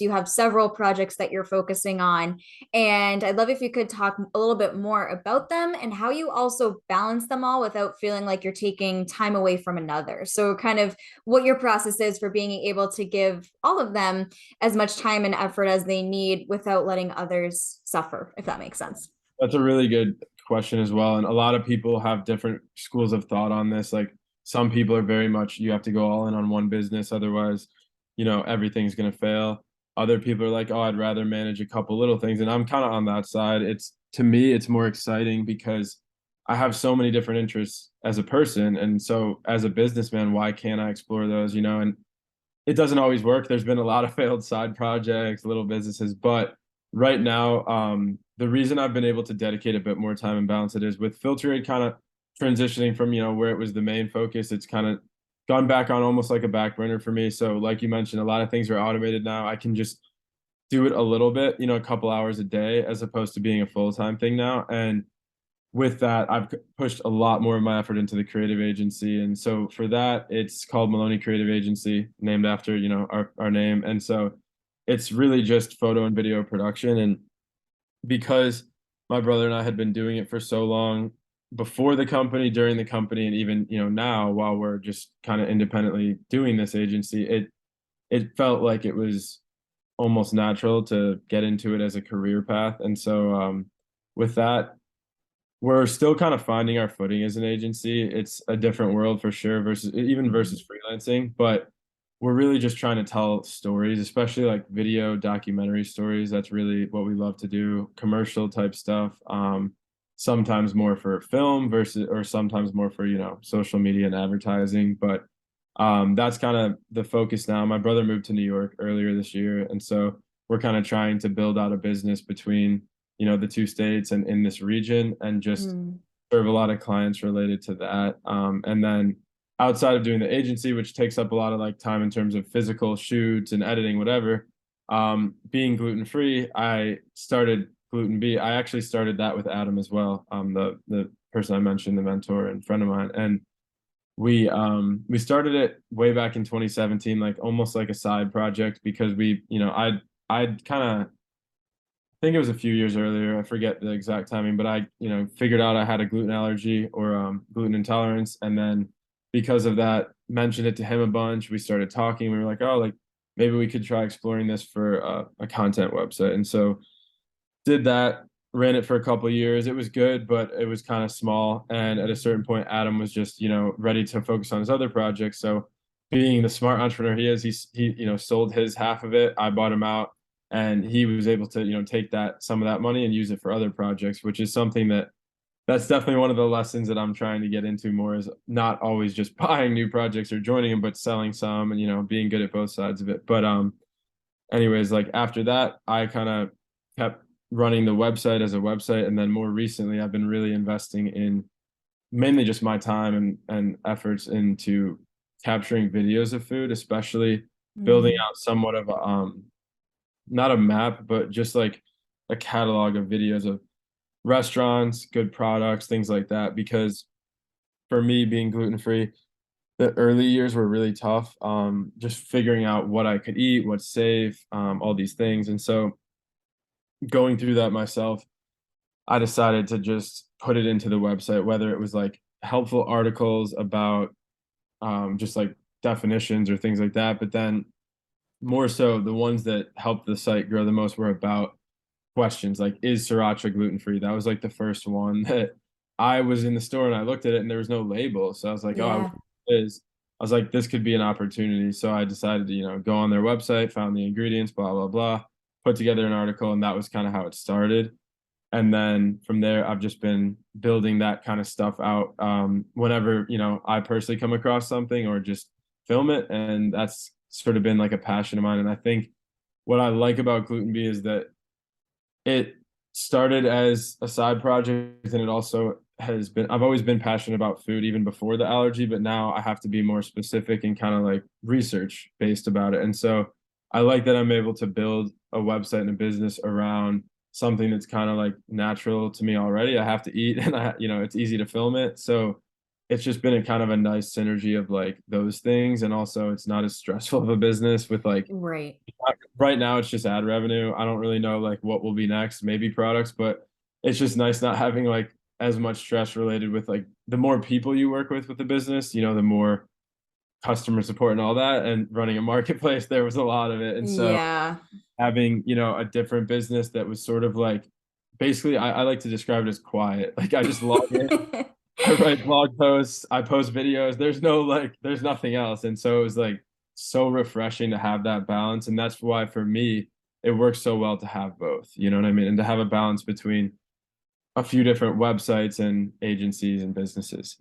You have several projects that you're focusing on. And I'd love if you could talk a little bit more about them and how you also balance them all without feeling like you're taking time away from another. So, kind of what your process is for being able to give all of them as much time and effort as they need without letting others suffer, if that makes sense. That's a really good question as well. And a lot of people have different schools of thought on this. Like some people are very much, you have to go all in on one business, otherwise, everything's going to fail. Other people are like, oh, I'd rather manage a couple little things. And I'm kind of on that side. To me, it's more exciting because I have so many different interests as a person. And so as a businessman, why can't I explore those, And it doesn't always work. There's been a lot of failed side projects, little businesses, but right now, the reason I've been able to dedicate a bit more time and balance it is with FilterGrade kind of transitioning from, where it was the main focus, it's kind of gone back on almost like a back burner for me. So like you mentioned, a lot of things are automated now. I can just do it a little bit, a couple hours a day as opposed to being a full-time thing now. And with that, I've pushed a lot more of my effort into the creative agency. And so for that, it's called Moloney Creative Agency, named after, our name. And so it's really just photo and video production. And because my brother and I had been doing it for so long before the company, during the company, and even, now while we're just kind of independently doing this agency, it felt like it was almost natural to get into it as a career path. And so with that, we're still kind of finding our footing as an agency. It's a different world for sure versus freelancing, but we're really just trying to tell stories, especially like video documentary stories. That's really what we love to do, commercial type stuff. Sometimes more for film or sometimes more for, social media and advertising. But that's kind of the focus now. My brother moved to New York earlier this year, and so we're kind of trying to build out a business between, the two states and in this region and just Mm. serve a lot of clients related to that. And then outside of doing the agency, which takes up a lot of like time in terms of physical shoots and editing, whatever, being gluten free, I started GlutenBee. I actually started that with Adam as well, the person I mentioned, the mentor and friend of mine, and we started it way back in 2017, like almost like a side project because I'd kind of think it was a few years earlier. I forget the exact timing, but I, figured out I had a gluten allergy or gluten intolerance. And then because of that, mentioned it to him a bunch. We started talking. We were like, oh, like maybe we could try exploring this for a content website. And so did that, ran it for a couple of years. It was good, but it was kind of small. And at a certain point, Adam was just, ready to focus on his other projects. So being the smart entrepreneur he is, he, sold his half of it. I bought him out and he was able to, take some of that money and use it for other projects, which is something that's definitely one of the lessons that I'm trying to get into more is not always just buying new projects or joining them, but selling some and, being good at both sides of it. But, anyways, like after that, I kind of kept running the website as a website. And then more recently, I've been really investing in mainly just my time and efforts into capturing videos of food, especially building Mm. out somewhat of a, not a map, but just like a catalog of videos of restaurants, good products, things like that. Because for me, being gluten free, the early years were really tough. Just figuring out what I could eat, what's safe, all these things. And so going through that myself, I decided to just put it into the website, whether it was like helpful articles about just like definitions or things like that. But then more so, the ones that helped the site grow the most were about questions like, is sriracha gluten free? That was like the first one that I was in the store and I looked at it and there was no label. So I was like, oh, I wonder Yeah. what it is. I was like, this could be an opportunity. So I decided to, go on their website, found the ingredients, blah, blah, blah, put together an article. And that was kind of how it started. And then from there, I've just been building that kind of stuff out whenever, I personally come across something or just film it. And that's sort of been like a passion of mine. And I think what I like about GlutenBee is that it started as a side project and it also has been, I've always been passionate about food even before the allergy, but now I have to be more specific and kind of like research based about it. And so I like that I'm able to build a website and a business around something that's kind of like natural to me already. I have to eat and it's easy to film it. So it's just been a kind of a nice synergy of like those things. And also it's not as stressful of a business with like Right. right now it's just ad revenue. I don't really know like what will be next, maybe products, but it's just nice not having like as much stress related with like the more people you work with the business, the more customer support and all that. And running a marketplace, there was a lot of it. And so Yeah. having, a different business that was sort of like basically I like to describe it as quiet. Like I just log in, I write blog posts, I post videos. There's no like, there's nothing else. And so it was like so refreshing to have that balance. And that's why for me, it works so well to have both. You know what I mean? And to have a balance between a few different websites and agencies and businesses.